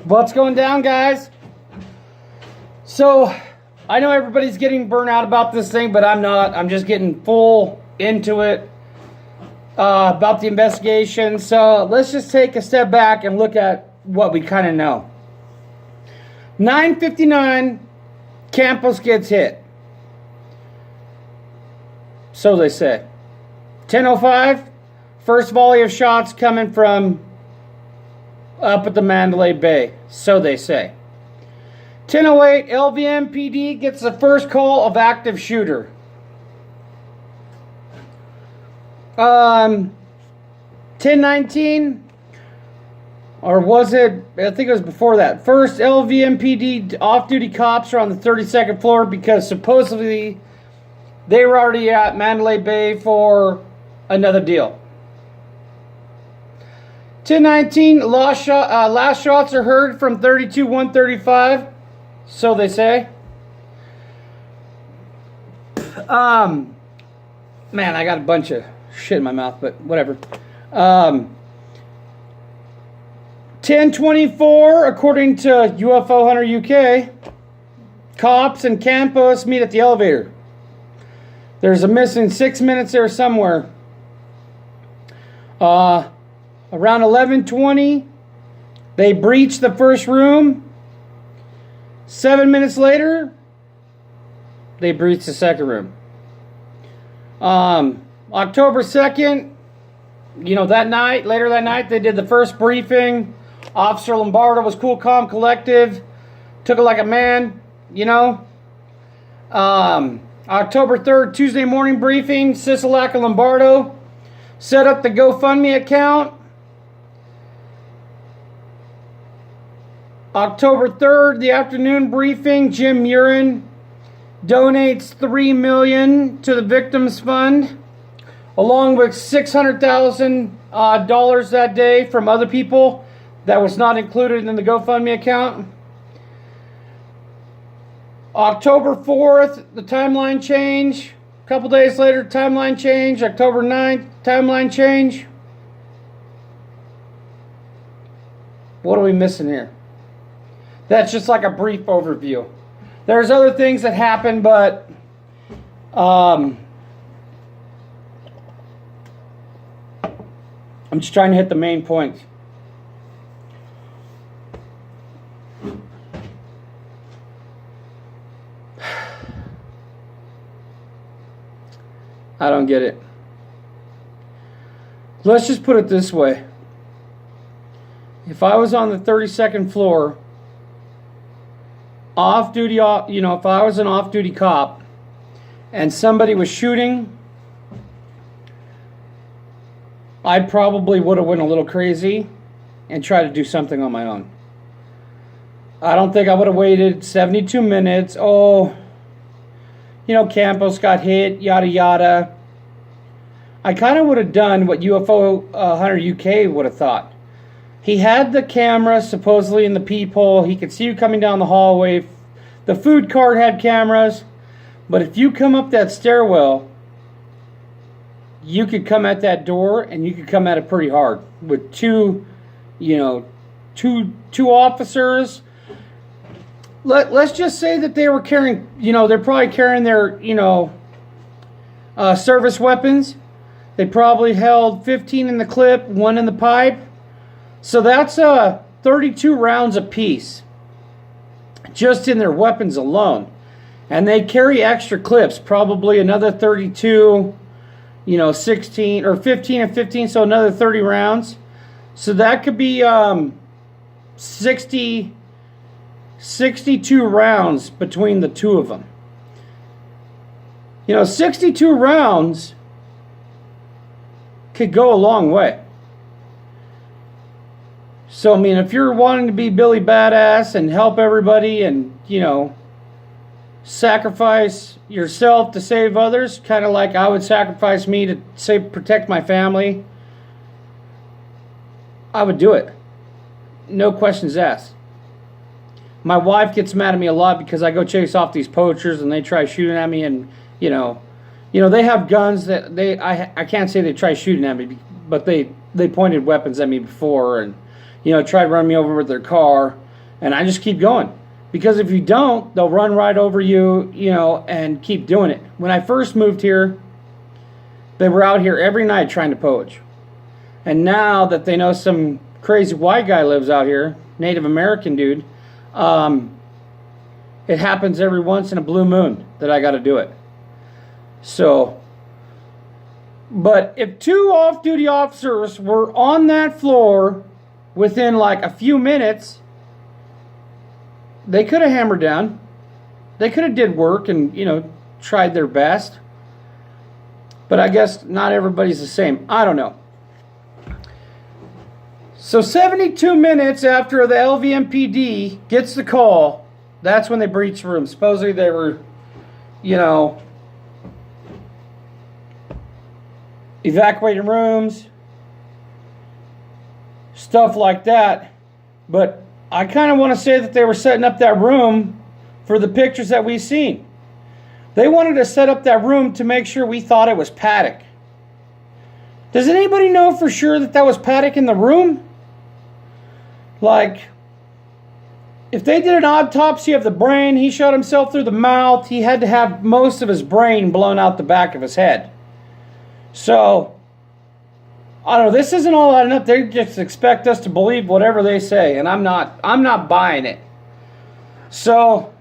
What's going down, guys? So, I know everybody's getting burnt out about this thing, but I'm not. I'm just getting full into it about the investigation. So, let's just take a step back and look at what we kind of know. 9:59, Campos gets hit. So they say. 10:05, first volley of shots coming from up at the Mandalay Bay. So they say. 10:08, Lvmpd gets the first call of active shooter. 10:19, or was it? I think it was before that. First, Lvmpd off-duty cops are on the 32nd floor because supposedly they were already at Mandalay Bay for another deal. 10:19, last shots are heard from 32-135. So they say. Man, I got a bunch of shit in my mouth, but whatever. 10:24, according to UFO Hunter UK, cops and Campos meet at the elevator. There's a missing 6 minutes there somewhere. Around 11:20, they breach the first room. 7 minutes later, they breach the second room. October 2nd, later that night, they did the first briefing. Officer Lombardo was cool, calm, collective. Took it like a man, October 3rd, Tuesday morning briefing. Sisolak and Lombardo set up the GoFundMe account. October 3rd, the afternoon briefing. Jim Murin donates $3 million to the Victims Fund, along with $600,000 that day from other people that was not included in the GoFundMe account. October 4th, the timeline change. A couple days later, timeline change. October 9th, timeline change. What are we missing here? That's just like a brief overview. There's other things that happen, but I'm just trying to hit the main points. I don't get it. Let's just put it this way. If I was on the 32nd floor, off-duty, if I was an off-duty cop and somebody was shooting, I probably would have went a little crazy and tried to do something on my own. I don't think I would have waited 72 minutes. Campos got hit, yada yada. I kind of would have done what UFO Hunter UK would have thought. He had the camera supposedly in the peephole. He could see you coming down the hallway. The food cart had cameras. But if you come up that stairwell, you could come at that door and you could come at it pretty hard with two officers. Let's just say that they were carrying, they're probably carrying their, service weapons. They probably held 15 in the clip, 1 in the pipe. So that's 32 rounds apiece, just in their weapons alone. And they carry extra clips, probably another 32, 16 or 15 and 15, so another 30 rounds. So that could be 62 rounds between the two of them. 62 rounds could go a long way. So, if you're wanting to be Billy Badass and help everybody and, sacrifice yourself to save others, kind of like I would sacrifice me to protect my family, I would do it. No questions asked. My wife gets mad at me a lot because I go chase off these poachers and they try shooting at me, and, they have guns that I can't say they try shooting at me, but they pointed weapons at me before and, tried to run me over with their car. And I just keep going. Because if you don't, they'll run right over you, you know, and keep doing it. When I first moved here, they were out here every night trying to poach. And now that they know some crazy white guy lives out here, Native American dude, it happens every once in a blue moon that I got to do it. So, but if 2 off-duty officers were on that floor within like a few minutes, they could have hammered down. They could have did work and, you know, tried their best. But I guess not everybody's the same. I don't know. So 72 minutes after the Lvmpd gets the call, that's when they breached the room. Supposedly they were, you know, evacuating rooms, stuff like that. But I kind of want to say that they were setting up that room for the pictures that we've seen. They wanted to set up that room to make sure we thought it was Paddock. Does anybody know for sure that that was Paddock in the room? Like, if they did an autopsy of the brain, he shot himself through the mouth. He had to have most of his brain blown out the back of his head. So, I don't know. This isn't all adding up. They just expect us to believe whatever they say, and I'm not buying it. So,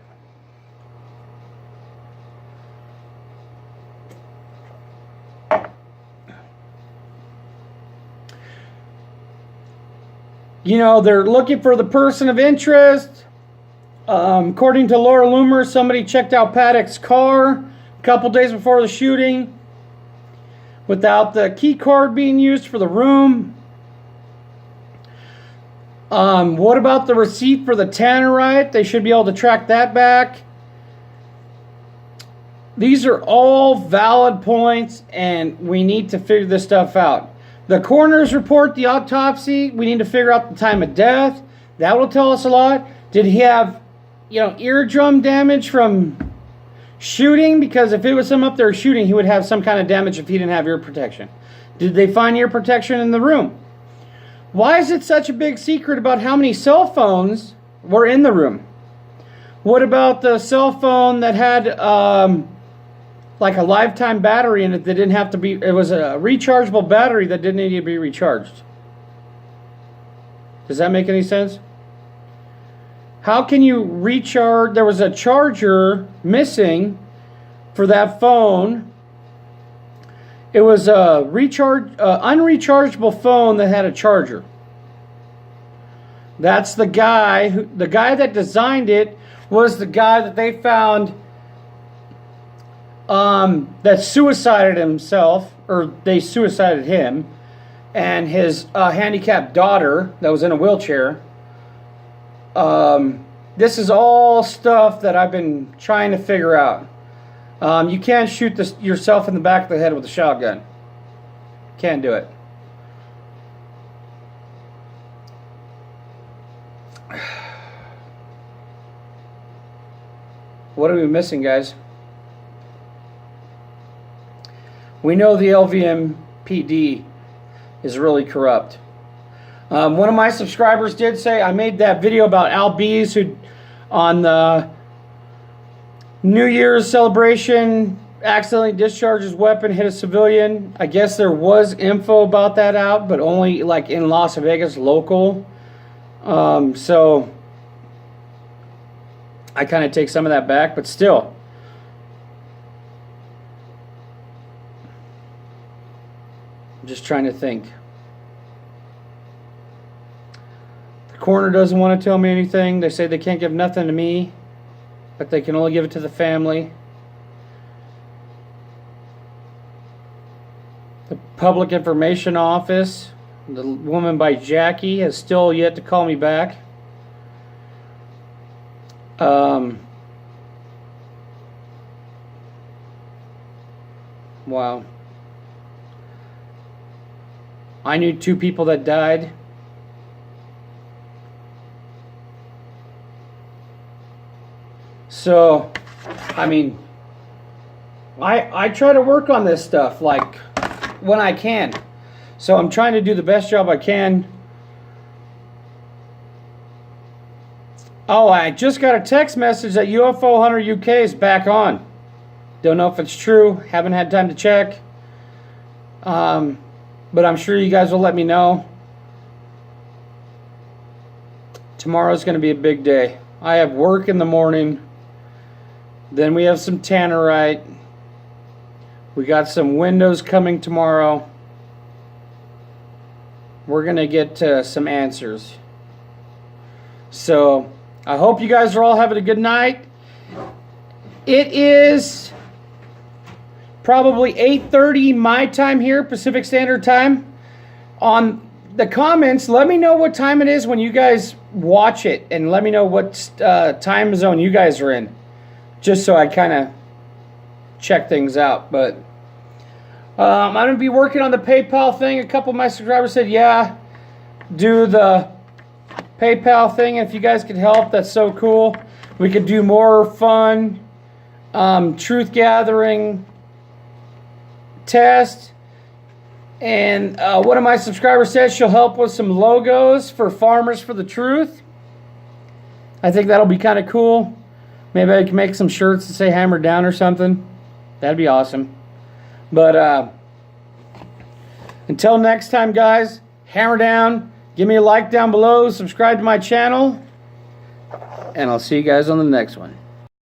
you know, they're looking for the person of interest. According to Laura Loomer, somebody checked out Paddock's car a couple days before the shooting without the key card being used for the room. What about the receipt for the tannerite? They should be able to track that back. These are all valid points, and we need to figure this stuff out. The coroner's report, the autopsy, we need to figure out the time of death. That will tell us a lot. Did he have, you know, eardrum damage from shooting? Because if it was him up there shooting, he would have some kind of damage if he didn't have ear protection. Did they find ear protection in the room? Why is it such a big secret about how many cell phones were in the room? What about the cell phone that had like a lifetime battery in it that didn't have to be, it was a rechargeable battery that didn't need to be recharged? Does that make any sense? How can you recharge? There was a charger missing for that phone. It was a unrechargeable phone that had a charger. That's the guy that designed it was the guy that they found that suicided himself, or they suicided him, and his handicapped daughter that was in a wheelchair. This is all stuff that I've been trying to figure out. You can't shoot yourself in the back of the head with a shotgun. Can't do it. What are we missing, guys? We know the Lvmpd is really corrupt. One of my subscribers did say, I made that video about Al Bees, who on the New Year's celebration accidentally discharged his weapon, hit a civilian. I guess there was info about that out, but only like in Las Vegas local. So I kind of take some of that back, but still. I'm just trying to think. The coroner doesn't want to tell me anything. They say they can't give nothing to me, but they can only give it to the family. The Public Information Office, the woman by Jackie, has still yet to call me back. Wow. I knew 2 people that died. So, I mean, I try to work on this stuff like when I can. So I'm trying to do the best job I can. Oh, I just got a text message that UFO Hunter UK is back on. Don't know if it's true. Haven't had time to check. But I'm sure you guys will let me know. Tomorrow's going to be a big day. I have work in the morning. Then we have some tannerite. We got some windows coming tomorrow. We're going to get some answers. So, I hope you guys are all having a good night. It is probably 8:30 my time here, Pacific Standard Time. On the comments, let me know what time it is when you guys watch it, and let me know what time zone you guys are in, just so I kind of check things out. But I'm going to be working on the PayPal thing. A couple of my subscribers said, yeah, do the PayPal thing. If you guys could help, that's so cool. We could do more fun truth gathering test. And one of my subscribers says she'll help with some logos for Farmers for the Truth. I think that'll be kind of cool. Maybe I can make some shirts that say Hammer Down or something. That'd be awesome. But until next time, guys, hammer down. Give me a like down below. Subscribe to my channel. And I'll see you guys on the next one.